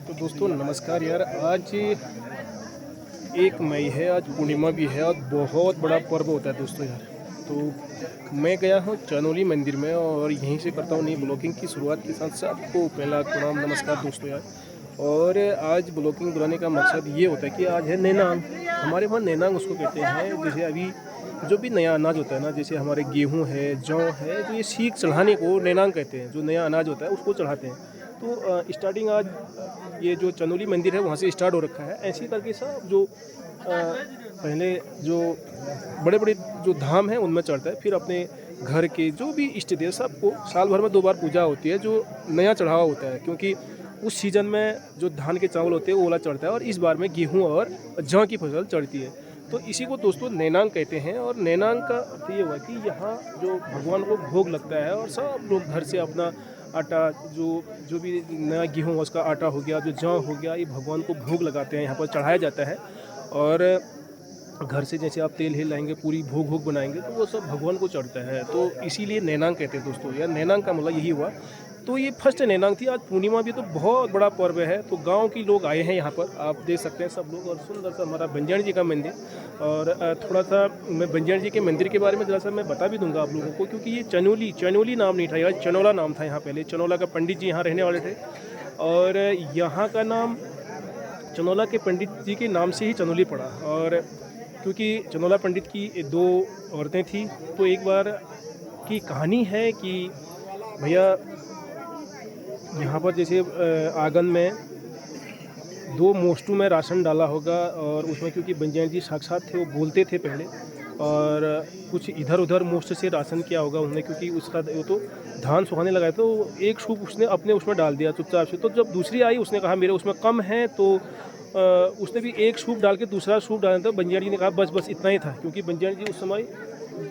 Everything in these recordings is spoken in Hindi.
तो दोस्तों नमस्कार यार। आज 1 मई है, आज पूर्णिमा भी है और बहुत बड़ा पर्व होता है दोस्तों यार। तो मैं गया हूँ चनोली मंदिर में और यहीं से करता हूँ नई ब्लॉगिंग की शुरुआत के साथ सबको पहला प्रणाम नमस्कार दोस्तों यार। और आज ब्लॉगिंग बनाने का मकसद ये होता है कि आज है नैनांग। हमारे वहाँ नैनांग उसको कहते हैं। जैसे अभी जो भी नया अनाज होता है ना, जैसे हमारे गेहूँ है, जौ है, तो ये सीख चढ़ाने को नैनांग कहते हैं। जो नया अनाज होता है उसको चढ़ाते हैं। तो स्टार्टिंग आज ये जो चनोली मंदिर है वहाँ से स्टार्ट हो रखा है। ऐसे ही करके सब जो पहले जो बड़े बड़े जो धाम हैं उनमें चढ़ता है, फिर अपने घर के जो भी इष्ट देव सबको साल भर में 2 बार पूजा होती है। जो नया चढ़ावा होता है, क्योंकि उस सीज़न में जो धान के चावल होते हैं वो वाला चढ़ता है और इस बार में गेहूँ और जौ की फसल चढ़ती है। तो इसी को दोस्तों नैनांग कहते हैं। और नैनांग का अर्थ ये हुआ कि यहाँ जो भगवान को भोग लगता है और सब लोग घर से अपना आटा जो भी नया गेहूँ उसका आटा हो गया, जो जौ हो गया, ये भगवान को भोग लगाते हैं, यहाँ पर चढ़ाया जाता है। और घर से जैसे आप तेल हिल लाएंगे, पूरी भोग बनाएंगे, तो वो सब भगवान को चढ़ता है। तो इसीलिए नैनांग कहते हैं दोस्तों यार। नैनांग का मतलब यही हुआ। तो ये फर्स्ट नैनांग थी। आज पूर्णिमा भी तो बहुत बड़ा पर्व है। तो गांव के लोग आए हैं यहाँ पर, आप देख सकते हैं सब लोग। और सुंदर सा हमारा बंजारी जी का मंदिर। और थोड़ा सा मैं बंजारी जी के मंदिर के बारे में ज़रा सा मैं बता भी दूंगा आप लोगों को, क्योंकि ये चनोली नाम नहीं था यार, चनोला नाम था यहाँ पहले। चनोला का पंडित जी यहाँ रहने वाले थे और यहाँ का नाम चनोला के पंडित जी के नाम से ही चनोली पड़ा। और क्योंकि चनोला पंडित की 2 औरतें थी, तो एक बार की कहानी है कि भैया यहाँ पर जैसे आंगन में 2 मोस्टू में राशन डाला होगा और उसमें क्योंकि बंजारी जी साक्षात थे, वो बोलते थे पहले, और कुछ इधर उधर मोस्ट से राशन किया होगा उन्होंने, क्योंकि उसका वो तो धान सुखाने लगा तो एक सूप उसने अपने उसमें डाल दिया चुपचाप से। तो जब दूसरी आई उसने कहा मेरे उसमें कम है, तो उसने भी एक सूप डाल के दूसरा सूप डाला। था बंजारी जी ने कहा बस इतना ही था, क्योंकि बंजारी जी उस समय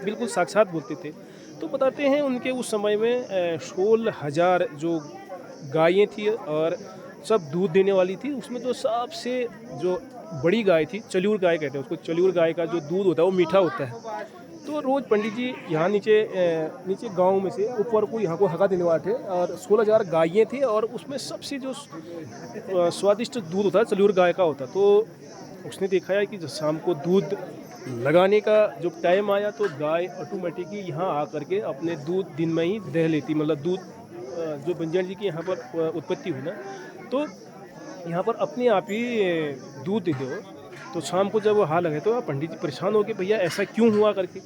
बिल्कुल साक्षात बोलते थे। तो बताते हैं उनके उस समय में 16,000 जो गायें थी और सब दूध देने वाली थी। उसमें जो सबसे जो बड़ी गाय थी, चल्यूर गाय कहते हैं उसको। चल्यूर गाय का जो दूध होता है वो मीठा होता है। तो रोज़ पंडित जी यहाँ नीचे गांव में से ऊपर को यहाँ को हगा देने वाले थे और 16,000 गायें थी और उसमें सबसे जो स्वादिष्ट दूध होता है चल्यूर गाय का होता। तो उसने देखा है कि शाम को दूध लगाने का जब टाइम आया तो गाय ऑटोमेटिकली यहाँ आकर के अपने दूध दिन में ही दह लेती। मतलब दूध जो बंजारी जी की यहाँ पर उत्पत्ति हुई ना, तो यहाँ पर अपने आप ही दूध दे दो। तो शाम को जब वो हाल लगे तो पंडित जी परेशान हो गए, भैया ऐसा क्यों हुआ करके।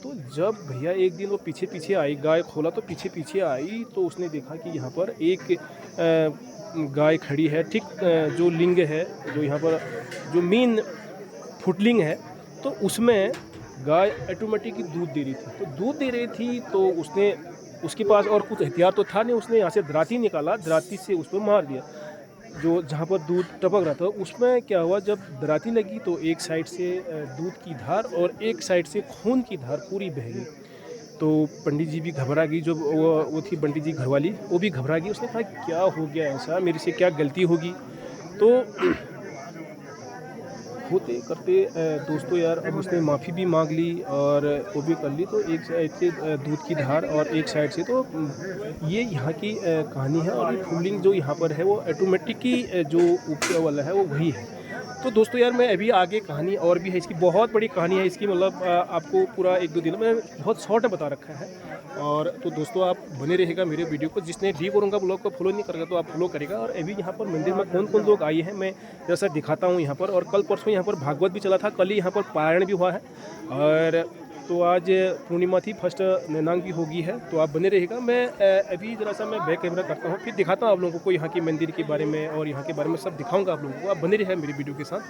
तो जब भैया एक दिन वो पीछे आई, गाय खोला तो पीछे आई, तो उसने देखा कि यहाँ पर एक गाय खड़ी है। ठीक जो लिंग है, जो यहाँ पर जो मेन फुटलिंग है, तो उसमें गाय ऑटोमेटिकली दूध दे रही थी। तो दूध दे रही थी तो उसने, उसके पास और कुछ हथियार तो था नहीं, उसने यहाँ से दराती निकाला, दराती से उस पर मार दिया जो जहाँ पर दूध टपक रहा था। उसमें क्या हुआ, जब दराती लगी तो एक साइड से दूध की धार और एक साइड से खून की धार पूरी बह गई। तो पंडित जी भी घबरा गई, जो वो थी पंडित जी घरवाली, वो भी घबरा गई। उसने कहा क्या हो गया ऐसा, मेरे से क्या गलती होगी। तो होते करते दोस्तों यार अब उसने माफ़ी भी मांग ली और वो भी कर ली। तो एक साइड से दूध की धार और एक साइड से, तो ये यहाँ की कहानी है। और ये फूलिंग जो यहाँ पर है वो ऑटोमेटिकली जो ऊपर वाला है वो वही है। तो दोस्तों यार मैं अभी आगे कहानी और भी है इसकी, बहुत बड़ी कहानी है इसकी। मतलब आपको पूरा 1-2 दिन में बहुत शॉर्ट बता रखा है। और तो दोस्तों आप बने रहेगा मेरे वीडियो को। जिसने डी करूँगा ब्लॉग को फॉलो नहीं करेगा तो आप फॉलो करेगा। और अभी यहाँ पर मंदिर में कौन कौन लोग आए हैं मैं जैसा दिखाता हूँ यहाँ पर। और कल परसों यहाँ पर भागवत भी चला था, कल ही यहाँ पर पारायण भी हुआ है। और तो आज पूर्णिमा थी, फर्स्ट नैनांग भी होगी है। तो आप बने रहेगा। मैं अभी ज़रा सा मैं बैक कैमरा करता हूँ, फिर दिखाता हूँ आप लोगों को यहाँ के मंदिर के बारे में और यहाँ के बारे में सब दिखाऊंगा आप लोगों को। आप बने रहेगा मेरी वीडियो के साथ।